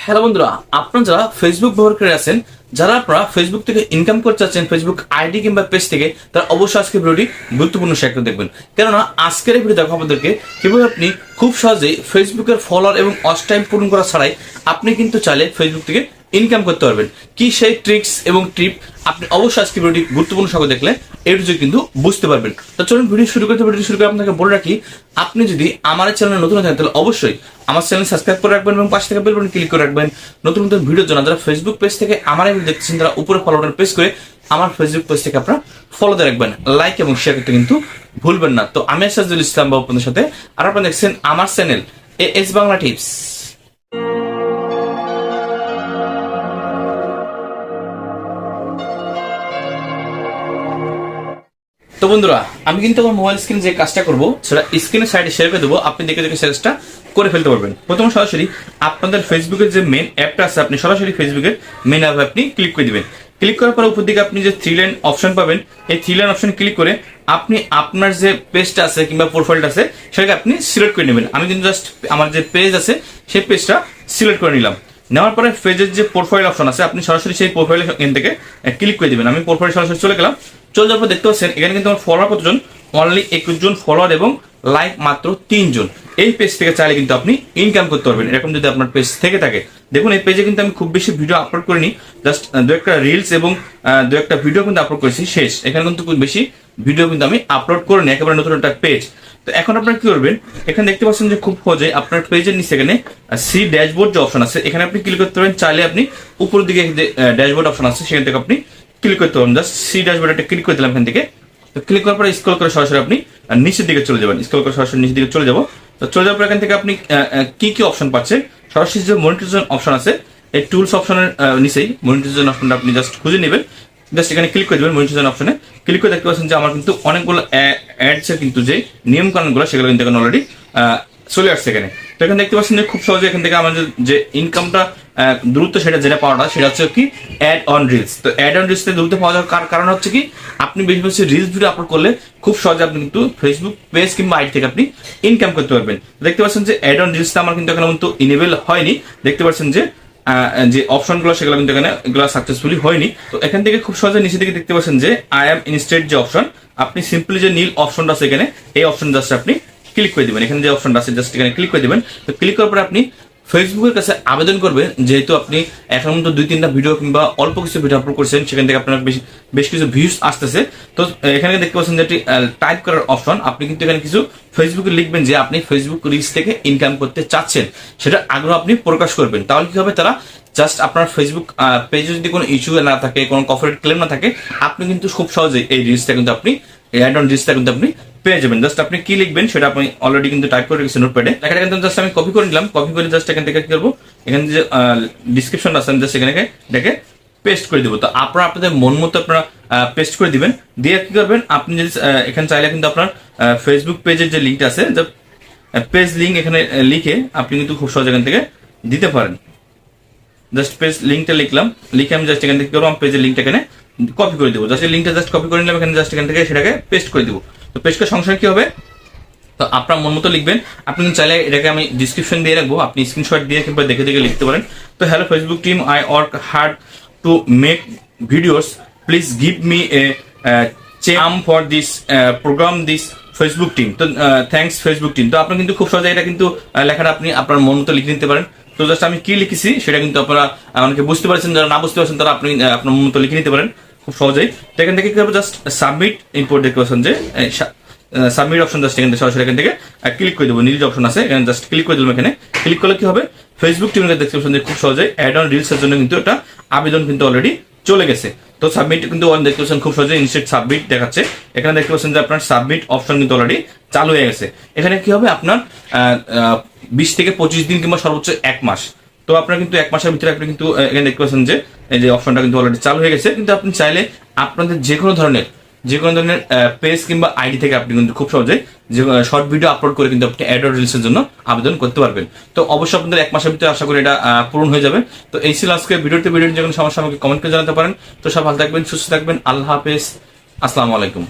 Hello বন্ধুরা, আপনারা যারা ফেসবুক ব্যবহার করে আছেন, যারা আপনারা ফেসবুক থেকে ইনকাম করতে চাচ্ছেন ফেসবুক আইডি কিংবা পেজ থেকে, তারা অবশ্যই আজকের ভিডিওটি গুরুত্বপূর্ণ শেয়ার করে দেখবেন। কেননা আজকের এই ভিডিও দেখো আপনাদেরকে কিভাবে আপনি খুব সহজেই ফেসবুকের ফলোয়ার এবং ওয়াচ টাইম পূরণ করা ছাড়াই আপনি কিন্তু চাইলে ফেসবুক থেকে ইনকাম করতে পারবেন। কি সেই ট্রিক্স এবং টিপ আপনি অবশ্যই আজকে ভিডিওটি গুরুত্বপূর্ণ সঙ্গে দেখলে এই ভিডিও কিন্তু বুঝতে পারবেন। তো চলুন ভিডিও শুরু করে আপনাকে বলে রাখি, আপনি যদি আমার চ্যানেলে নতুন থাকেন তাহলে অবশ্যই আমার চ্যানেল সাবস্ক্রাইব করে রাখবেন এবং পাশে থাকা বেল বাটন ক্লিক করে রাখবেন নতুন নতুন ভিডিওর জন্য। যারা ফেসবুক পেজ থেকে আমার ভিডিও দেখতেছেন তারা উপরে ফলো বাটন প্রেস করে আমার ফেসবুক পেজ থেকে আপনারা ফলো দিয়ে রাখবেন, লাইক এবং শেয়ার করতে কিন্তু ভুলবেন না। তো আমি সাজুল ইসলাম বাবু আপনাদের সাথে, আর আপনারা দেখছেন আমার চ্যানেল এএস বাংলা টিপস। তো বন্ধুরা, আমি কিন্তু আমার মোবাইল স্ক্রিন যে কাজটা করবো সেটা স্ক্রিনের সাইডে শেয়ার করে দেবো, আপনি দেখে দেখে কাজটা করে ফেলতে পারবেন। প্রথমে সরাসরি আপনাদের ফেসবুকের যে মেন অ্যাপটা আছে, আপনি সরাসরি ফেসবুকের মেন অ্যাপে আপনি ক্লিক করে দিবেন। ক্লিক করার পর উপর দিকে আপনি যে থ্রি লাইন অপশন পাবেন, এই থ্রি লাইন অপশন ক্লিক করে আপনি আপনার যে পেজটা আছে কিংবা প্রোফাইলটা আছে সেটাকে আপনি সিলেক্ট করে নেবেন। আমি কিন্তু জাস্ট আমার যে পেজ আছে সেই পেজটা সিলেক্ট করে নিলাম। নেওয়ার পরে পেজের যে প্রোফাইল অপশন আছে আপনি সরাসরি সেই প্রোফাইল এখান থেকে ক্লিক করে দিবেন। আমি প্রোফাইল সরাসরি চলে গেলাম। চলে যাওয়ার পর দেখতে পাচ্ছেন এখানে কিন্তু আমার ফলোয়ার কতজন, অনলি 21 জন ফলোয়ার এবং লাইক মাত্র 3 জন। এই পেজ থেকে চাইলে কিন্তু আপনি ইনকাম করতে পারবেন এরকম যদি আপনার পেজ থেকে থাকে। দেখুন এই পেজে কিন্তু আমি খুব বেশি ভিডিও আপলোড করিনি, জাস্ট দু একটা রিলস এবং দু একটা ভিডিও কিন্তু আপলোড করেছি, শেষ। এখানে কিন্তু খুব বেশি ভিডিও কিন্তু আমি আপলোড করিনি, একেবারে নতুন একটা পেজ। তো এখন আপনারা কি করবেন, এখানে দেখতে পাচ্ছেন যে খুব সহজে আপনার পেজের নিচে এখানে সি ড্যাশবোর্ড যে অপশন আছে এখানে আপনি ক্লিক করতে পারবেন। চাইলে আপনি উপরের দিকে যে ড্যাশবোর্ড অপশন আছে সেখান থেকে আপনি ক্লিক করতে পারবেন। জাস্ট সি ড্যাশবোর্ডে ক্লিক করে দিলাম এখান থেকে। তো ক্লিক করার পরে স্ক্রল করে সরাসরি আপনি নিচের দিকে চলে যাবেন। স্ক্রল করে সরাসরি নিচের দিকে চলে যাব। তো চলে যাওয়ার পর এখান থেকে আপনি কি কি অপশন পাচ্ছেন, সরাসরি যে মনিটাইজেশন অপশন আছে এই টুলস অপশনের নিচেই মনিটাইজেশন অপশনটা আপনি জাস্ট খুঁজে নেবেন। জাস্ট এখানে ক্লিক করে দেবেন। মনিটাইজেশন অপশনে ক্লিক করে দেখতে পাচ্ছেন যে আমার কিন্তু অনেকগুলো অ্যাডস এর কিন্তু যে নিয়ম কানুনগুলো সেগুলো কিন্তু এখানে অলরেডি চলে আসছে এখানে। তো এখানে দেখতে পাচ্ছেন যে খুব সহজে এখান থেকে আমাদের যে ইনকামটা দ্রুত সেটা যেটা পাওয়াটা সেটা হচ্ছে কি অ্যাড অন রিলস। তো অ্যাড অন রিলস দ্রুত পাওয়া যাওয়ার কারণ হচ্ছে কি, আপনি বেশি বেশি রিলস ভিডিও আপলোড করলে খুব সহজে আপনি কিন্তু ফেসবুক পেজ কিংবা আইডি থেকে আপনি ইনকাম করতে পারবেন। দেখতে পাচ্ছেন যে অ্যাড অন রিলসটা আমার কিন্তু এখানে কিন্তু ইনেবল হয়নি। দেখতে পাচ্ছেন যে যে অপশনগুলো সেগুলো কিন্তু এখানে এগুলো সাকসেসফুলি হয়নি। তো এখান থেকে খুব সহজে নিচে দিকে দেখতে পাচ্ছেন যে আই এম ইনস্টেড যে অপশন, আপনি সিম্পলি যে নীল অপশনটা আছে এখানে এই অপশন জাস্ট আপনি ক্লিক করে দিবেন। এখানে যে অপশনটা আছে জাস্ট এখানে ক্লিক করে দিবেন। তো ক্লিক করার পরে আপনি ফেসবুকের কাছে আবেদন করবেন, যেহেতু আপনি এখন মতো 2-3টা ভিডিও কিংবা অল্প কিছু ভিডিও আপলোড করছেন সেখান থেকে আপনার বেশ কিছু ভিউজ আসতেছে। তো এখানে দেখতে পাচ্ছেন যে টাইপ করার অপশন, আপনি কিন্তু এখানে কিছু ফেসবুকে লিখবেন যে আপনি ফেসবুক রিচ থেকে ইনকাম করতে চাচ্ছেন, সেটা আগ্রহ আপনি প্রকাশ করবেন। তাহলে কি হবে, তারা জাস্ট আপনার ফেসবুক পেজে যদি কোনো ইস্যু না থাকে, কোনো কপিরাইট ক্লেম না থাকে, আপনি কিন্তু খুব সহজেই এই রিচটা কিন্তু আপনি অ্যাড অন রিচটা কিন্তু আপনি পেয়ে যাবেন। জাস্ট আপনি কি লিখবেন সেটা আপনি অলরেডি কিন্তু টাইপ করে রেখেছেন নোটপ্যাডে। লেখাটা কিন্তু জাস্ট আমি কপি করে নিলাম। কপি করে জাস্ট এখান থেকে কি করবো, এখানে যে ডিসক্রিপশন আছে জাস্ট এখানে দেখে পেস্ট করে দিব। তো আপনারা আপনাদের মন মতো আপনারা পেস্ট করে দিবেন। দিয়ে কি করবেন, আপনি যদি এখানে চাইলে কিন্তু আপনার ফেসবুক পেজের যে লিঙ্কটা আছে, পেজ লিঙ্ক এখানে লিখে আপনি কিন্তু খুব সহজ এখান থেকে দিতে পারেন। জাস্ট পেজ লিঙ্কটা লিখলাম, লিখে আমি জাস্ট এখান থেকে করবো পেজের লিঙ্কটা এখানে কপি করে দেবো। জাস্ট লিঙ্কটা জাস্ট কপি করে নিলাম, এখানে জাস্ট এখান থেকে সেটাকে পেস্ট করে দিব। তো পেস্ট করার সঙ্গে কি হবে, তো আপনার মন মতো লিখবেন। আপনি চাইলে এটাকে আমি ডিসক্রিপশন দিয়ে রাখবো, আপনি স্ক্রিনশট দিয়ে কিংবা দেখে দেখে লিখতে পারেন। তো hello Facebook team, I work hard to make videos, please give me a chance for this program this Facebook team. তো থ্যাংকস ফেসবুক টিম। তো আপনি কিন্তু খুব সহজে এটা কিন্তু লেখাটা আপনি আপনার মন মতো লিখে নিতে পারেন। তো জাস্ট আমি কি লিখেছি সেটা কিন্তু আপনারা অনেকে বুঝতে পারছেন, যারা না বুঝতে পারছেন তারা আপনি আপনার মন মতো লিখে নিতে পারেন খুব সহজেই। তো এখান থেকে কি হবে, জাস্ট সাবমিট ইম্পোর্ট দেখতে পাচ্ছেন যে সাবমিট অপশন জাস্ট এখান থেকে সরাসরি এখান থেকে ক্লিক করে দেবো। নীল যে অপশন আছে এখানে জাস্ট ক্লিক করে দিলাম। এখানে ক্লিক করলে কি হবে, ফেসবুক টিম দেখতে পাচ্ছেন যে খুব সহজে অ্যাড অন রিলস এর জন্য কিন্তু এটা আবেদন কিন্তু অলরেডি চলে গেছে। তো সাবমিট কিন্তু দেখতে পাচ্ছেন খুব সহজে ইনস্টেড সাবমিট দেখাচ্ছে। এখানে দেখতে পাচ্ছেন যে আপনার সাবমিট অপশন কিন্তু অলরেডি চালু হয়ে গেছে। এখানে কি হবে, আপনার 20 থেকে 25 দিন কিংবা সর্বোচ্চ 1 মাস। তো আপনার কিন্তু 1 মাসের ভিতরে আপনি কিন্তু এখানে দেখতে পাচ্ছেন যে এই যে অপশনটা কিন্তু অলরেডি চালু হয়ে গেছে। কিন্তু আপনি চাইলে আপনাদের যে কোনো ধরনের পেজ কিংবা আইডি থেকে আপনি কিন্তু খুব সহজে যে শর্ট ভিডিও আপলোড করে কিন্তু আপনি অ্যাড অন রিলসের জন্য আবেদন করতে পারবেন। তো অবশ্যই আপনাদের 1 মাসের ভিতরে আশা করি এটা পূরণ হয়ে যাবে। তো এই ছিল আজকে ভিডিওতে যে কোনো সমস্যা আমাকে কমেন্ট করে জানাতে পারেন। তো সব ভালো থাকবেন, সুস্থ থাকবেন। আল্লাহ হাফেজ, আসসালামু আলাইকুম।